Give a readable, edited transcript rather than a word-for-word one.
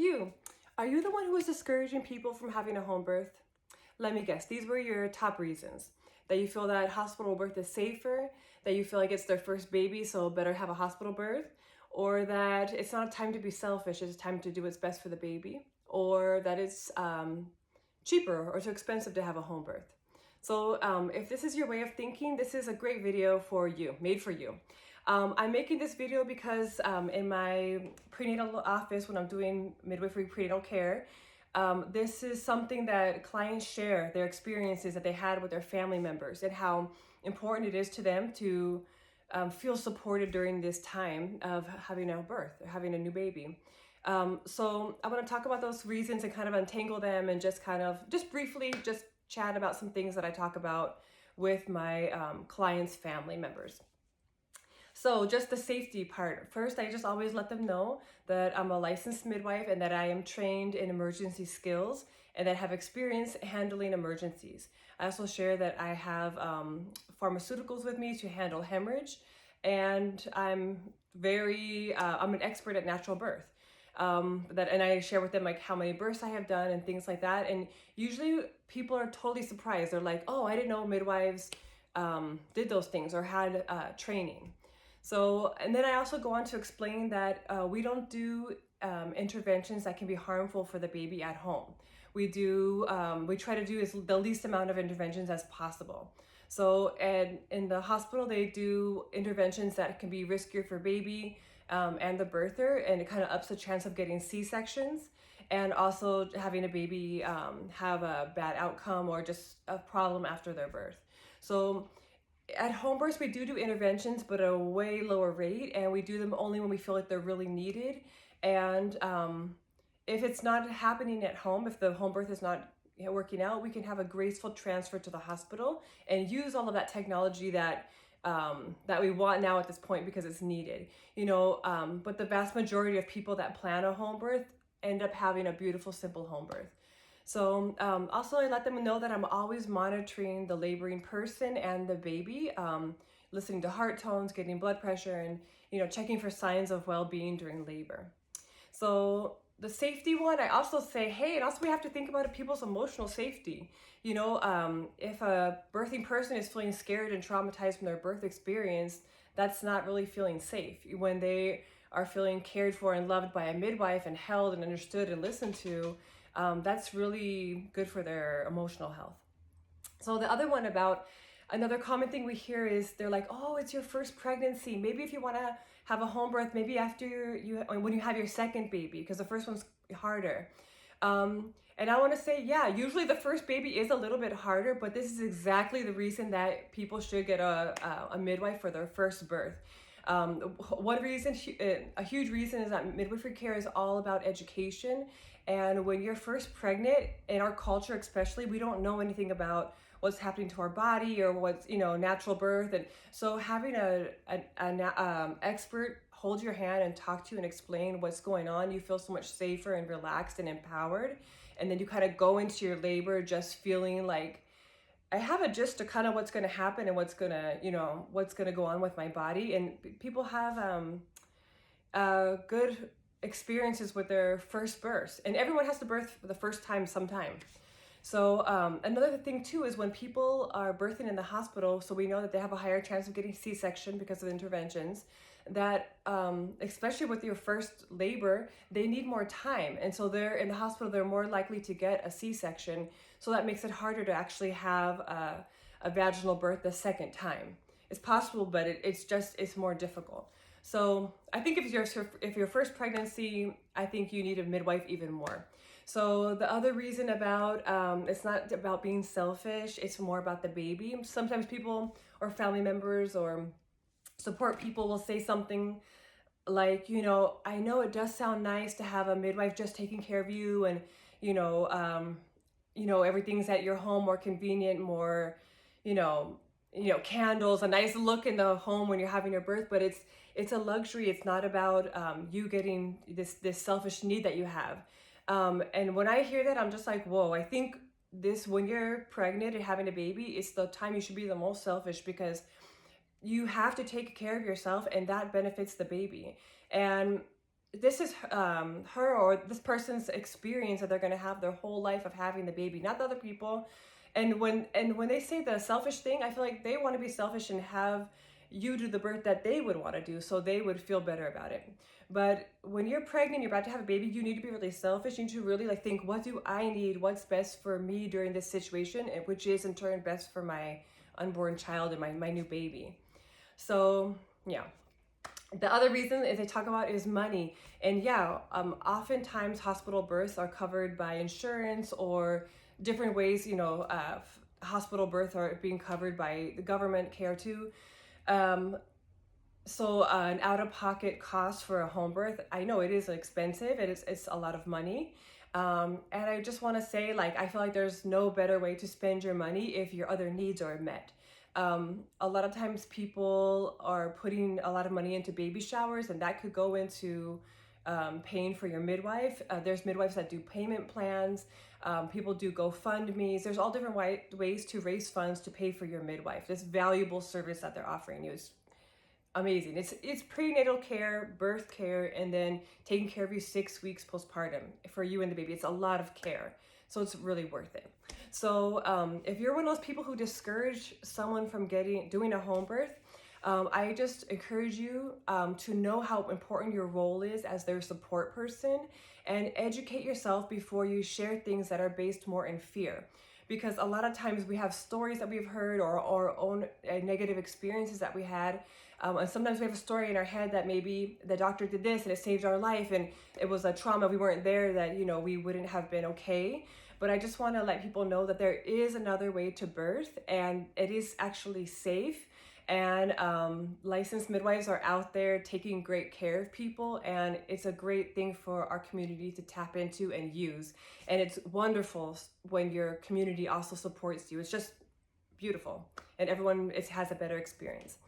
you. Are you the one who is discouraging people from having a home birth? Let me guess, these were your top reasons. That you feel that hospital birth is safer, that you feel like it's their first baby, so better have a hospital birth, or that it's not a time to be selfish, it's time to do what's best for the baby, or that it's cheaper or too expensive to have a home birth. So if this is your way of thinking, this is a great video for you, made for you. I'm making this video because in my prenatal office, when I'm doing midwifery prenatal care, this is something that clients share, their experiences that they had with their family members and how important it is to them to feel supported during this time of having a birth or having a new baby. So I want to talk about those reasons and kind of untangle them and just briefly chat about some things that I talk about with my clients' family members. So just the safety part. First, I just always let them know that I'm a licensed midwife and that I am trained in emergency skills and that have experience handling emergencies. I also share that I have pharmaceuticals with me to handle hemorrhage, and I'm an expert at natural birth. And I share with them like how many births I have done and things like that. And usually people are totally surprised. They're like, "Oh, I didn't know midwives did those things or had training." So, and then I also go on to explain that we don't do interventions that can be harmful for the baby at home. We try to do the least amount of interventions as possible. So, and in the hospital, they do interventions that can be riskier for baby and the birther, and it kind of ups the chance of getting C-sections and also having a baby have a bad outcome or just a problem after their birth. So at home births, we do interventions, but at a way lower rate, and we do them only when we feel like they're really needed. And if it's not happening at home, if the home birth is not working out, we can have a graceful transfer to the hospital and use all of that technology that we want now at this point because it's needed. But the vast majority of people that plan a home birth end up having a beautiful, simple home birth. So also I let them know that I'm always monitoring the laboring person and the baby, listening to heart tones, getting blood pressure, and checking for signs of well-being during labor. So the safety one, I also say, hey, and also we have to think about people's emotional safety. If a birthing person is feeling scared and traumatized from their birth experience, that's not really feeling safe. When they are feeling cared for and loved by a midwife and held and understood and listened to, that's really good for their emotional health. So the other one about another common thing we hear is they're like, oh, it's your first pregnancy. Maybe if you want to have a home birth, maybe after when you have your second baby, because the first one's harder. And I want to say, yeah, usually the first baby is a little bit harder, but this is exactly the reason that people should get a midwife for their first birth. One reason, a huge reason, is that midwifery care is all about education. And when you're first pregnant, in our culture especially, we don't know anything about what's happening to our body or what's natural birth. And so having an expert hold your hand and talk to you and explain what's going on, you feel so much safer and relaxed and empowered. And then you kind of go into your labor just feeling like, I have a gist of kind of what's going to happen and what's going to go on with my body. And people have good experiences with their first birth, and everyone has to birth for the first time sometime. So another thing too is when people are birthing in the hospital, so we know that they have a higher chance of getting C-section because of interventions, that especially with your first labor, they need more time. And so they're in the hospital, they're more likely to get a C-section. So that makes it harder to actually have a vaginal birth the second time. It's possible, but it's more difficult. So I think if your first pregnancy, I think you need a midwife even more. So the other reason about, it's not about being selfish, it's more about the baby. Sometimes people or family members or support people will say something like, I know it does sound nice to have a midwife just taking care of you and, everything's at your home more convenient, more, candles, a nice look in the home when you're having your birth, but it's a luxury. It's not about you getting this selfish need that you have. And when I hear that, I'm just like, whoa, I think when you're pregnant and having a baby, it's the time you should be the most selfish, because you have to take care of yourself and that benefits the baby. And this is her or this person's experience that they're going to have their whole life of having the baby, not the other people. And when they say the selfish thing, I feel like they want to be selfish and have you do the birth that they would want to do, so they would feel better about it. But when you're pregnant, you're about to have a baby, you need to be really selfish. You need to really like think, what do I need? What's best for me during this situation, and which is in turn best for my unborn child and my new baby. So yeah. The other reason is they talk about is money. And yeah, oftentimes hospital births are covered by insurance or different ways, hospital births are being covered by the government care too. Um, so an out-of-pocket cost for a home birth, I know it is expensive. It's a lot of money. And I just want to say, like, I feel like there's no better way to spend your money if your other needs are met. A lot of times people are putting a lot of money into baby showers, and that could go into paying for your midwife. There's midwives that do payment plans. People do GoFundMe's. There's all different ways to raise funds to pay for your midwife. This valuable service that they're offering you is amazing. It's prenatal care, birth care, and then taking care of you 6 weeks postpartum for you and the baby. It's a lot of care, so it's really worth it. So if you're one of those people who discourage someone from doing a home birth, I just encourage you to know how important your role is as their support person, and educate yourself before you share things that are based more in fear. Because a lot of times we have stories that we've heard or our own negative experiences that we had. And sometimes we have a story in our head that maybe the doctor did this and it saved our life, and it was a trauma, we weren't there, that we wouldn't have been okay. But I just want to let people know that there is another way to birth, and it is actually safe. And licensed midwives are out there taking great care of people, and it's a great thing for our community to tap into and use. And it's wonderful when your community also supports you. It's just beautiful, and everyone has a better experience.